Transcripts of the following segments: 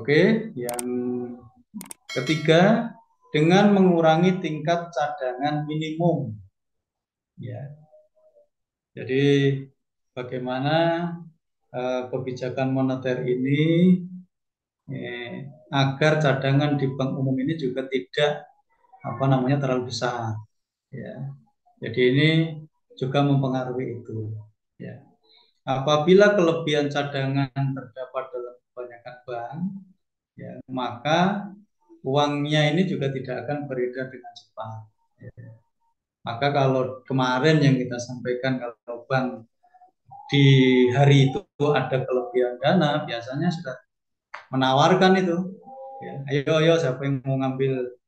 Oke, yang ketiga, dengan mengurangi tingkat cadangan minimum. Ya, jadi bagaimana kebijakan moneter ini agar cadangan di bank umum ini juga tidak terlalu besar. Ya, jadi ini juga mempengaruhi itu. Ya. Apabila kelebihan cadangan terdapat dalam kebanyakan bank, ya, maka uangnya ini juga tidak akan beredar dengan cepat. Ya. Maka kalau kemarin yang kita sampaikan, kalau bank di hari itu ada kelebihan dana, biasanya sudah menawarkan itu. Ya, ayo, ayo, siapa yang mau ngambil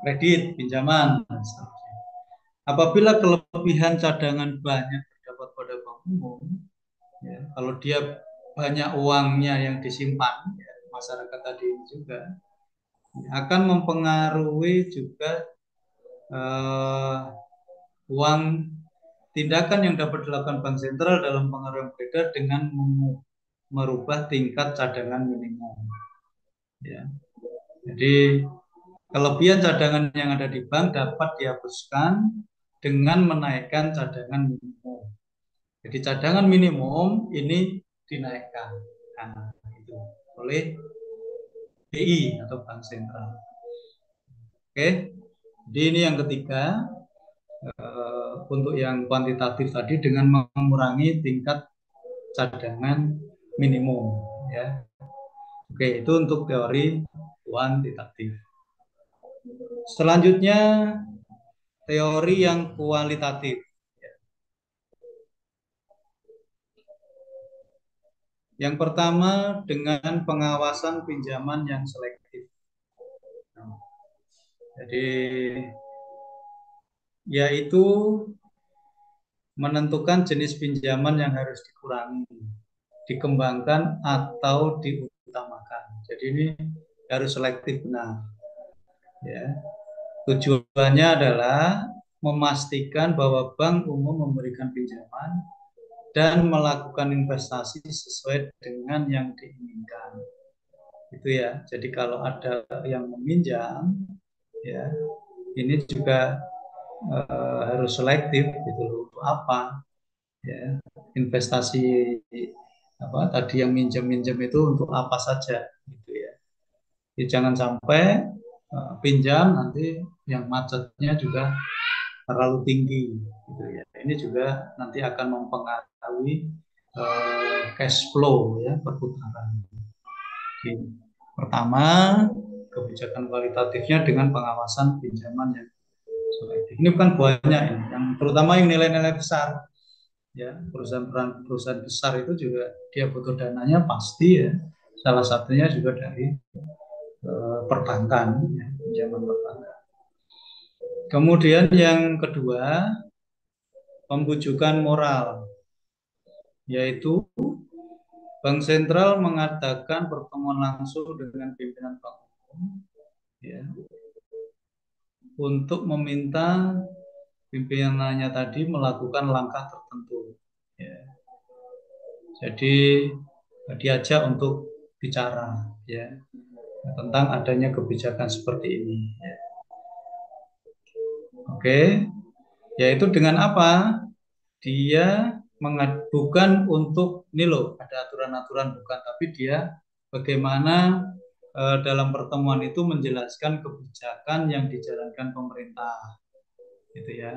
kredit, pinjaman. Apabila kelebihan cadangan banyak terdapat pada bank umum, ya, kalau dia banyak uangnya yang disimpan, ya, masyarakat tadi juga akan mempengaruhi juga eh, uang tindakan yang dapat dilakukan bank sentral dalam pengaruh yang berbeda dengan merubah tingkat cadangan minimum. Ya. Jadi kelebihan cadangan yang ada di bank dapat dihapuskan dengan menaikkan cadangan minimum. Jadi cadangan minimum ini dinaikkan, nah, itu oleh BI atau Bank Sentral. Oke, jadi ini yang ketiga, untuk yang kuantitatif tadi dengan mengurangi tingkat cadangan minimum. Ya, oke, itu untuk teori kuantitatif. Selanjutnya teori yang kualitatif. Yang pertama dengan pengawasan pinjaman yang selektif. Jadi yaitu menentukan jenis pinjaman yang harus dikurangi, dikembangkan atau diutamakan. Jadi ini harus selektif benar. Ya. Tujuannya adalah memastikan bahwa bank umum memberikan pinjaman dan melakukan investasi sesuai dengan yang diinginkan. Itu ya. Jadi kalau ada yang meminjam, ya ini juga harus selektif gitu loh. Untuk apa? Ya, investasi apa tadi yang minjem-minjem itu untuk apa saja gitu ya. Jadi jangan sampai pinjam nanti yang macetnya juga terlalu tinggi gitu ya. Ini juga nanti akan mempengaruhi cash flow ya, perputaran. Jadi, pertama, kebijakan kualitatifnya dengan pengawasan pinjaman yang selektif. Ini bukan banyak ini, yang terutama yang nilai-nilai besar. Ya, perusahaan besar itu juga dia butuh dananya pasti ya. Salah satunya juga dari perbankan, ya, pinjaman perbankan. Kemudian yang kedua, pembujukan moral, yaitu Bank Sentral mengadakan pertemuan langsung dengan pimpinan bank umum, ya, untuk meminta pimpinannya tadi melakukan langkah tertentu. Ya. Jadi diajak untuk bicara, ya, tentang adanya kebijakan seperti ini. Ya. Oke, yaitu dengan apa? Dia bukan untuk ini loh, ada aturan-aturan bukan, tapi dia bagaimana dalam pertemuan itu menjelaskan kebijakan yang dijalankan pemerintah, gitu ya.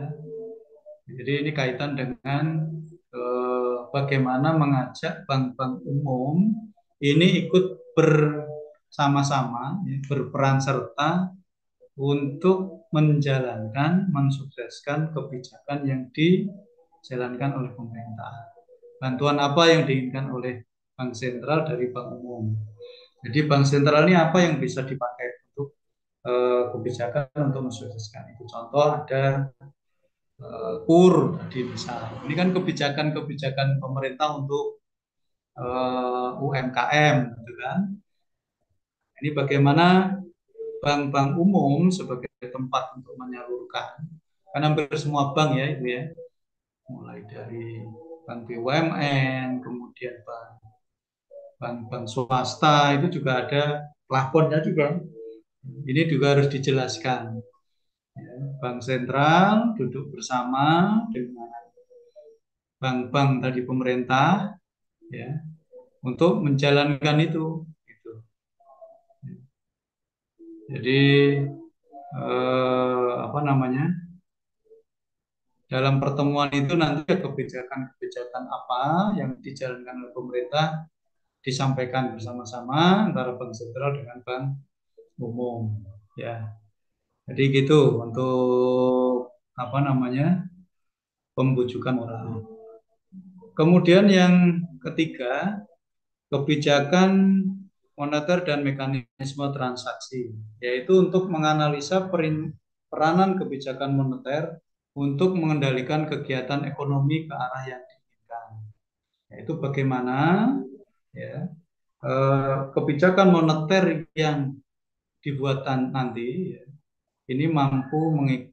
Jadi ini kaitan dengan bagaimana mengajak bank-bank umum ini ikut bersama-sama, ya, berperan serta untuk menjalankan, mensukseskan kebijakan yang dijalankan oleh pemerintah. Bantuan apa yang diinginkan oleh Bank Sentral dari Bank Umum. Jadi Bank Sentral ini apa yang bisa dipakai untuk kebijakan untuk mensukseskan itu. Contoh ada KUR tadi misal. Ini kan kebijakan-kebijakan pemerintah untuk UMKM, gitu kan. Ini bagaimana bank-bank umum sebagai tempat untuk menyalurkan, kan hampir semua bank ya itu ya, mulai dari bank BUMN, kemudian bank bank swasta itu juga ada plafonnya juga. Ini juga harus dijelaskan. Ya, bank sentral duduk bersama dengan bank-bank tadi pemerintah, ya, untuk menjalankan itu. Gitu. Jadi apa namanya? Dalam pertemuan itu nanti kebijakan-kebijakan apa yang dijalankan oleh pemerintah disampaikan bersama-sama antara bank sentral dengan bank umum. Ya, jadi gitu untuk apa namanya pembujukan moral. Kemudian yang ketiga, kebijakan moneter dan mekanisme transaksi, yaitu untuk menganalisa peranan kebijakan moneter untuk mengendalikan kegiatan ekonomi ke arah yang diinginkan. Yaitu bagaimana ya kebijakan moneter yang dibuat nanti ya, ini mampu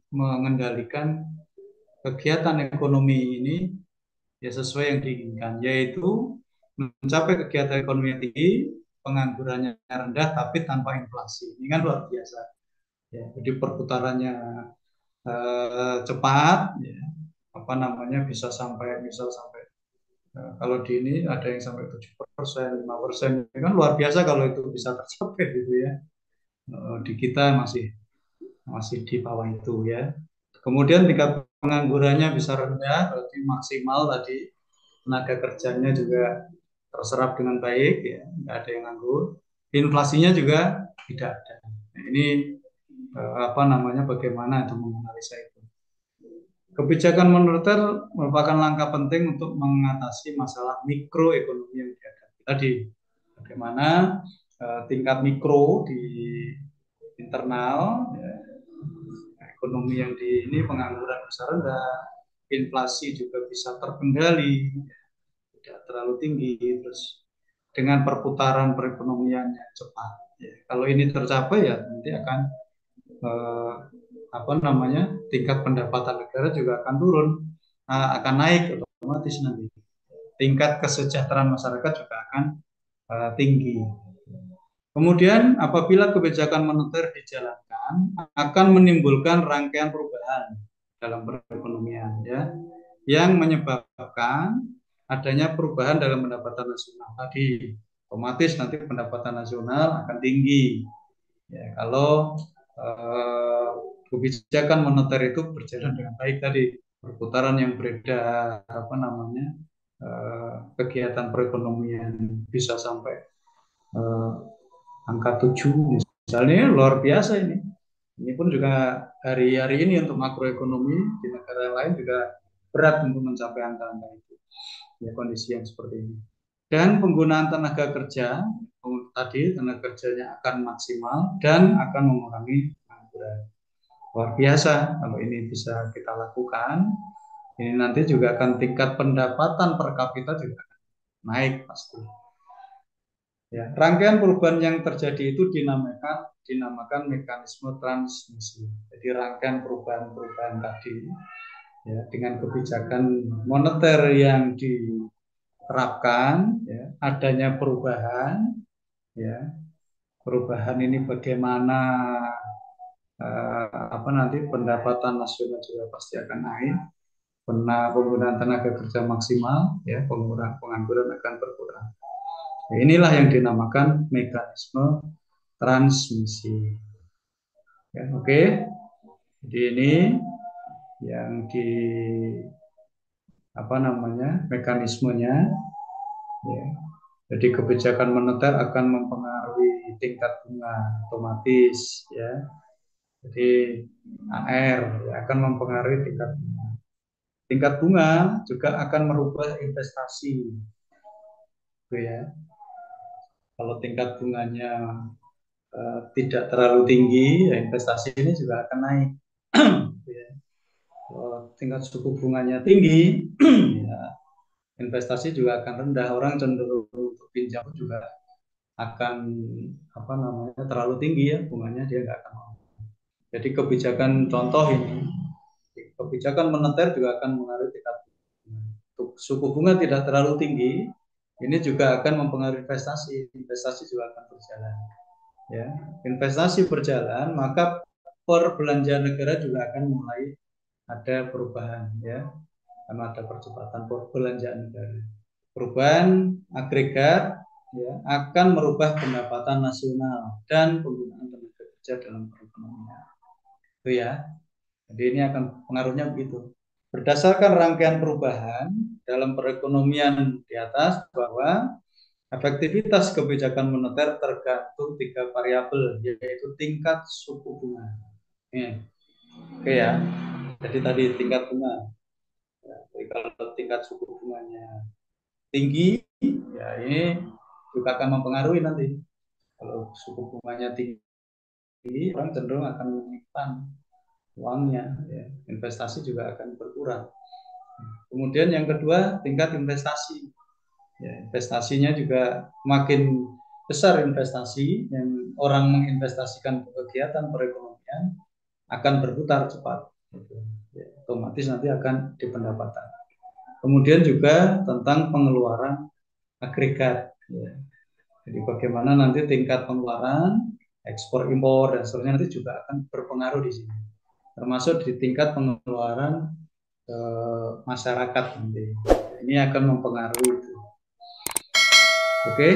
mengendalikan kegiatan ekonomi ini ya sesuai yang diinginkan, yaitu mencapai kegiatan ekonomi yang tinggi, penganggurannya rendah tapi tanpa inflasi. Ini kan luar biasa. Ya, jadi perputarannya cepat, ya, apa namanya bisa sampai misal sampai kalau di ini ada yang sampai 7%, 5%, ini kan luar biasa kalau itu bisa tercapai gitu ya. Di kita masih masih di bawah itu ya. Kemudian tingkat penganggurannya bisa rendah, berarti maksimal tadi tenaga kerjanya juga terserap dengan baik, ya, nggak ada yang nganggur. Inflasinya juga tidak ada. Nah, ini apa namanya bagaimana itu menganalisa itu. Kebijakan moneter merupakan langkah penting untuk mengatasi masalah mikroekonomi yang dihadapi tadi. Bagaimana tingkat mikro di internal, ya, ekonomi yang di ini pengangguran bisa rendah, inflasi juga bisa terkendali, tidak terlalu tinggi, terus dengan perputaran perekonomian yang cepat. Ya, kalau ini tercapai ya nanti akan eh, apa namanya tingkat pendapatan negara juga akan turun, akan naik otomatis nanti. Tingkat kesejahteraan masyarakat juga akan tinggi. Kemudian apabila kebijakan moneter dijalankan akan menimbulkan rangkaian perubahan dalam perekonomian ya yang menyebabkan adanya perubahan dalam pendapatan nasional tadi. Otomatis nanti pendapatan nasional akan tinggi ya kalau eh, kebijakan moneter itu berjalan dengan baik tadi, perputaran yang beredar apa namanya kegiatan perekonomian bisa sampai eh, angka 7 misalnya luar biasa ini. Ini pun juga hari-hari ini untuk makroekonomi di negara lain juga berat untuk mencapai angka-angka itu. Ya, kondisi yang seperti ini. Dan penggunaan tenaga kerja, tadi tenaga kerjanya akan maksimal dan akan mengurangi pengangguran. Luar biasa kalau ini bisa kita lakukan. Ini nanti juga akan tingkat pendapatan per kapita juga naik pasti. Ya, rangkaian perubahan yang terjadi itu dinamakan mekanisme transmisi. Jadi rangkaian perubahan-perubahan tadi ya, dengan kebijakan moneter yang diterapkan, ya, adanya perubahan, ya, perubahan ini bagaimana apa nanti pendapatan nasional juga pasti akan naik, penggunaan tenaga kerja maksimal, ya, pengangguran akan berkurang. Nah, inilah yang dinamakan mekanisme transmisi. Ya, oke. Jadi ini yang di apa namanya mekanismenya. Ya. Jadi kebijakan moneter akan mempengaruhi tingkat bunga otomatis, ya. Jadi AR ya, akan mempengaruhi tingkat bunga. Tingkat bunga juga akan merubah investasi, gitu ya. Kalau tingkat bunganya tidak terlalu tinggi, ya investasi ini juga akan naik. Ya. Kalau tingkat suku bunganya tinggi, ya investasi juga akan rendah. Orang cenderung untuk pinjam juga akan apa namanya terlalu tinggi ya bunganya dia nggak akan mau. Jadi kebijakan contoh ini, kebijakan moneter juga akan mengaruhi tingkat bunga. Suku bunga tidak terlalu tinggi, ini juga akan mempengaruhi investasi. Investasi juga akan berjalan. Ya, investasi berjalan, maka perbelanjaan negara juga akan mulai ada perubahan, ya, karena ada percepatan perbelanjaan negara. Perubahan agregat, ya, akan merubah pendapatan nasional dan penggunaan tenaga kerja dalam perekonomian. Itu ya. Jadi ini akan pengaruhnya begitu. Berdasarkan rangkaian perubahan dalam perekonomian di atas, bahwa efektivitas kebijakan moneter tergantung 3 variabel, yaitu tingkat suku bunga. Oke ya. Jadi tadi tingkat bunga. Ya, jadi kalau tingkat suku bunganya tinggi, ya ini juga akan mempengaruhi nanti. Kalau suku bunganya tinggi, orang cenderung akan menyimpan uangnya, ya. Investasi juga akan berkurang. Kemudian yang kedua, tingkat investasi. Ya, investasinya juga makin besar investasi yang orang menginvestasikan kegiatan perekonomian akan berputar cepat. Ya, otomatis nanti akan di pendapatan. Kemudian juga tentang pengeluaran agregat. Ya. Jadi bagaimana nanti tingkat pengeluaran, ekspor impor dan seterusnya nanti juga akan berpengaruh di sini. Termasuk di tingkat pengeluaran masyarakat nanti. Ini akan mempengaruhi itu. Oke.